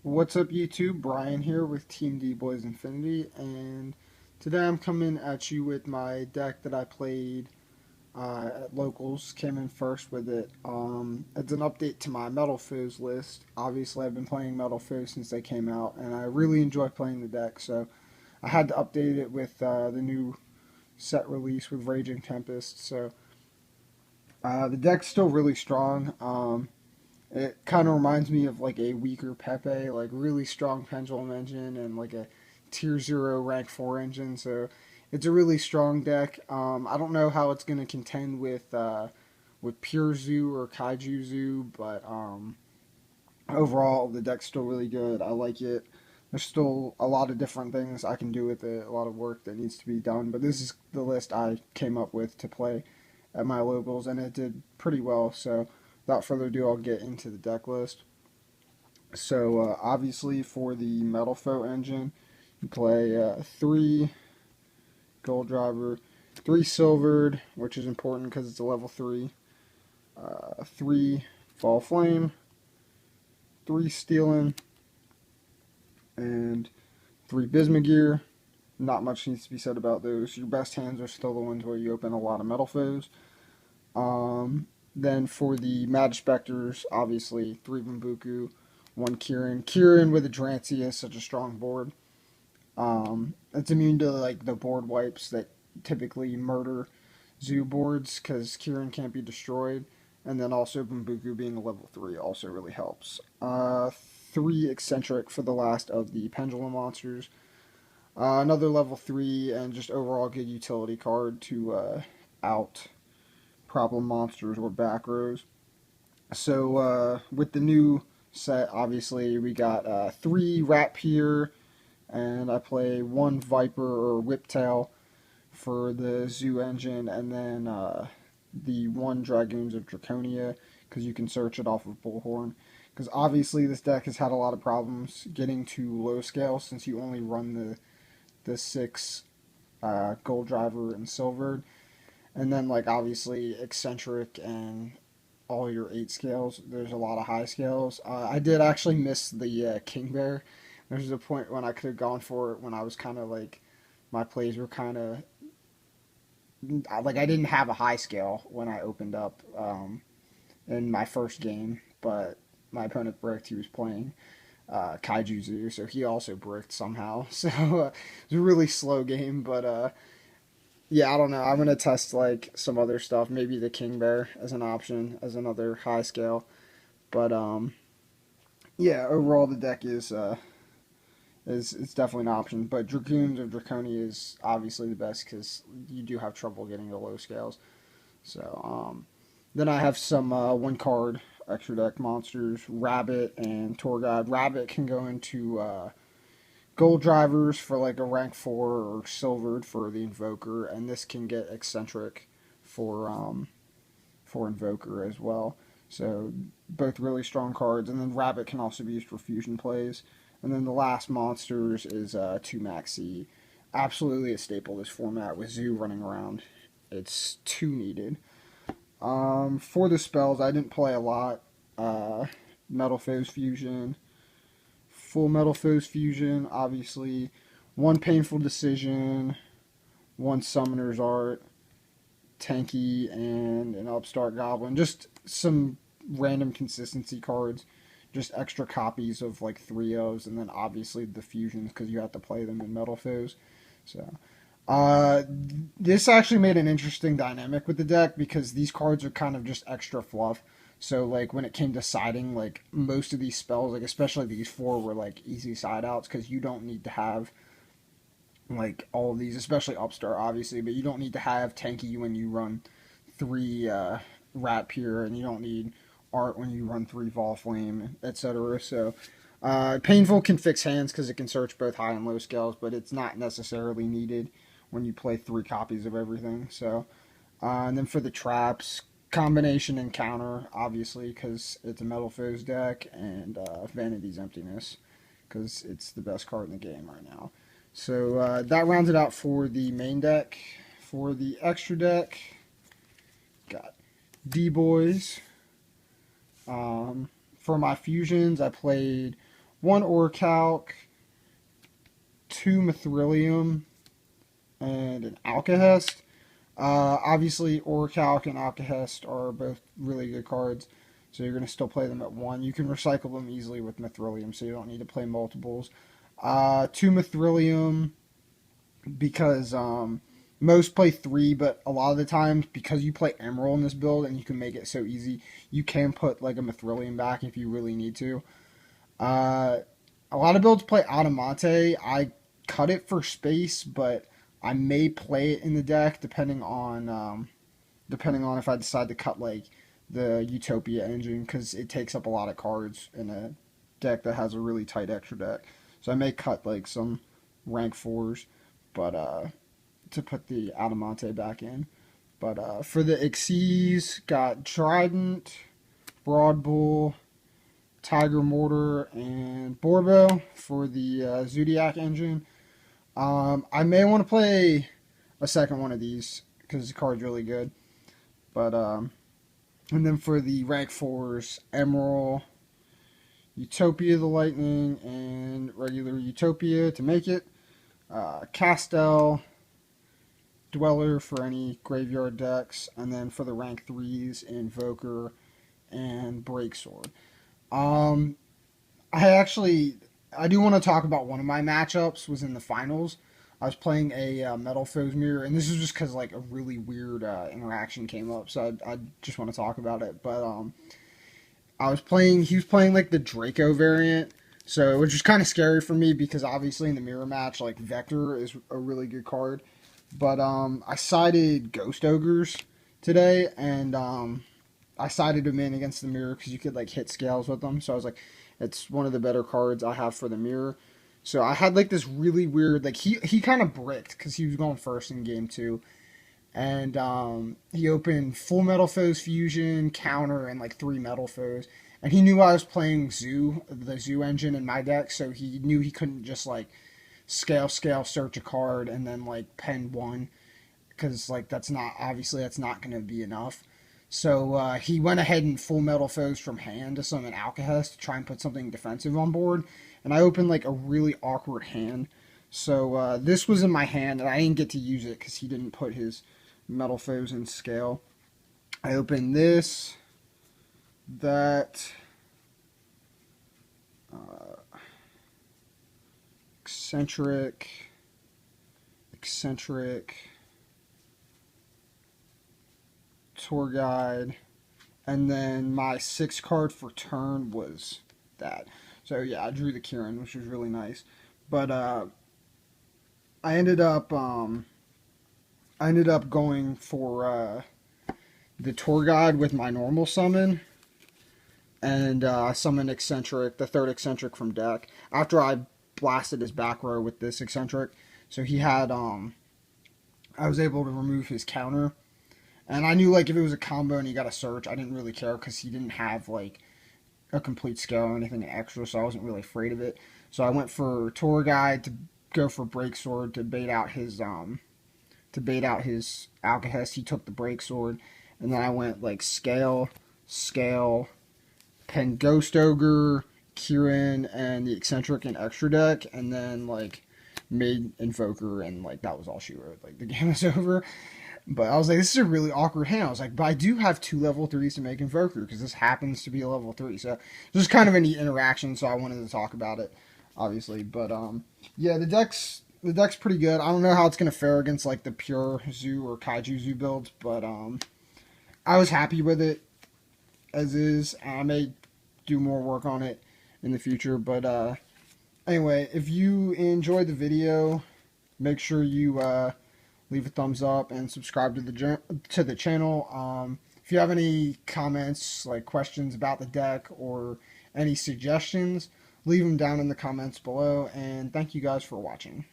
What's up, YouTube? Brian here with Team D-Boyz Infinity, and today I'm coming at you with my deck that I played at locals. Came in first with it. It's an update to my Metalfoes list. Obviously, I've been playing Metalfoes since they came out, and I really enjoy playing the deck. So I had to update it with the new set release with Raging Tempest. So the deck's still really strong. It kind of reminds me of like a weaker Pepe, like really strong Pendulum engine and like a tier 0 rank 4 engine. So it's a really strong deck. I don't know how it's going to contend with Pure Zoo or Kaiju Zoo, but overall the deck's still really good. I like it. There's still a lot of different things I can do with it, a lot of work that needs to be done, but this is the list I came up with to play at my locals, and it did pretty well. So without further ado, I'll get into the deck list. So obviously for the Metal Foe engine, you play 3 Gold Driver, 3 Silvered, which is important because it's a level 3, 3 Fall Flame, 3 Stealing, and 3 Bismugear. Not much needs to be said about those. Your best hands are still the ones where you open a lot of Metal Foes. Then for the Mad Specters, obviously 3 Bumbuku, 1 Kieran. Kieran with a Drancy is such a strong board. It's immune to like the board wipes that typically murder zoo boards because Kieran can't be destroyed. And then also Bumbuku being a level 3 also really helps. 3 Eccentric for the last of the Pendulum monsters. Another level 3 and just overall good utility card to out problem monsters or back rows. So with the new set, obviously we got 3 Rat Pier, and I play 1 Viper or Whiptail for the Zoo engine, and then the 1 Dragoons of Draconia because you can search it off of Bullhorn. Because obviously this deck has had a lot of problems getting to low scale since you only run the 6 Gold Driver and Silvered. And then, like, obviously, eccentric and all your 8 scales. There's a lot of high scales. I did actually miss the King Bear. There's a point when I could have gone for it when I was kind of like, my plays were kind of, like, I didn't have a high scale when I opened up in my first game, but my opponent bricked. He was playing Kaiju Zoo, so he also bricked somehow. So it was a really slow game, but yeah, I don't know. I'm gonna test like some other stuff. Maybe the King Bear as an option, as another high scale. But yeah. Overall, the deck is it's definitely an option. But Dragoons of Draconia is obviously the best because you do have trouble getting the low scales. So then I have some 1 card extra deck monsters, Rabbit and Tour Guide. Rabbit can go into Gold Drivers for like a rank 4 or Silvered for the Invoker, and this can get Eccentric for Invoker as well. So both really strong cards, and then Rabbit can also be used for fusion plays. And then the last monsters is 2 Maxi. Absolutely a staple of this format with Zoo running around. It's too needed. For the spells, I didn't play a lot. Metalfoes Fusion, Full Metalfoes Fusion, obviously. 1 Painful Decision, 1 Summoner's Art, Tanky, and an Upstart Goblin. Just some random consistency cards. Just extra copies of like 3 ofs, and then obviously the fusions because you have to play them in Metalfoes. So uh, this actually made an interesting dynamic with the deck because these cards are kind of just extra fluff. So like when it came to siding, like most of these spells, like especially these 4 were like easy side outs because you don't need to have like all of these, especially Upstart obviously, but you don't need to have Tanky when you run 3 Rat Pier, and you don't need Art when you run 3 Vol Flame, etc. So Painful can fix hands because it can search both high and low scales, but it's not necessarily needed when you play 3 copies of everything. So and then for the traps, combination and counter, obviously, because it's a Metalfoes deck, and Vanity's Emptiness, because it's the best card in the game right now. So that rounds it out for the main deck. For the extra deck, got D-Boyz. For my fusions, I played 1 Orichalc, 2 Mithrilium, and an Alcahest. Obviously, Orichalc and Alcahest are both really good cards, so you're going to still play them at 1. You can recycle them easily with Mithrilium, so you don't need to play multiples. 2 Mithrilium, because most play 3, but a lot of the times, because you play Emerald in this build and you can make it so easy, you can put like a Mithrilium back if you really need to. A lot of builds play Adamante. I cut it for space, but I may play it in the deck depending on if I decide to cut like the Utopia engine, because it takes up a lot of cards in a deck that has a really tight extra deck. So I may cut like some rank 4s, but to put the Adamante back in. But for the Xyz, got Trident, Broadbull, Tiger Mortar, and Borbo for the Zoodiac engine. I may want to play a second one of these because the card's really good. But and then for the rank 4s, Emerald, Utopia the Lightning, and regular Utopia to make it. Castel, Dweller for any graveyard decks, and then for the rank 3s, Invoker and Breaksword. I do want to talk about one of my matchups was in the finals. I was playing a Metalfoes mirror, and this is just because like a really weird interaction came up, so I just want to talk about it. But he was playing like the Draco variant, so it was just kind of scary for me because obviously in the mirror match, like Vector is a really good card. But I sided Ghost Ogres today, and I sided him in against the mirror because you could like hit scales with them. So I was like, it's one of the better cards I have for the mirror. So I had like this really weird, like he kind of bricked because he was going first in game 2. And he opened full Metalfoes fusion, counter, and like 3 Metalfoes. And he knew I was playing the Zoo engine in my deck, so he knew he couldn't just like scale, search a card, and then like pen 1. Because like that's not going to be enough. So he went ahead and full Metalfoes from hand to summon Alcahest to try and put something defensive on board. And I opened like a really awkward hand. So this was in my hand, and I didn't get to use it because he didn't put his Metalfoes in scale. I opened this, that, eccentric, tour guide, and then my 6 card for turn was that. So yeah, I drew the Kieran, which was really nice. But I ended up going for the tour guide with my normal summon, and summoned eccentric, the 3rd eccentric from deck after I blasted his back row with this eccentric. So he had I was able to remove his counter. And I knew, like, if it was a combo and he got a search, I didn't really care because he didn't have, like, a complete scale or anything extra, so I wasn't really afraid of it. So I went for Tour Guide to go for Breaksword to bait out his Alcahest. He took the Breaksword, and then I went, like, Scale, Pen Ghost Ogre, Kieran, and the Eccentric and Extra Deck, and then, like, made Invoker, and, like, that was all she wrote. Like, the game was over. But I was like, this is a really awkward hand. I was like, but I do have 2 level 3s to make Invoker, because this happens to be a level 3. So, this is kind of a neat interaction, so I wanted to talk about it, obviously. But, yeah, the deck's pretty good. I don't know how it's going to fare against, like, the pure Zoo or Kaiju Zoo builds, but, I was happy with it as is. I may do more work on it in the future, but, anyway, if you enjoyed the video, make sure you, leave a thumbs up and subscribe to the channel. If you have any comments, like questions about the deck or any suggestions, leave them down in the comments below. And thank you guys for watching.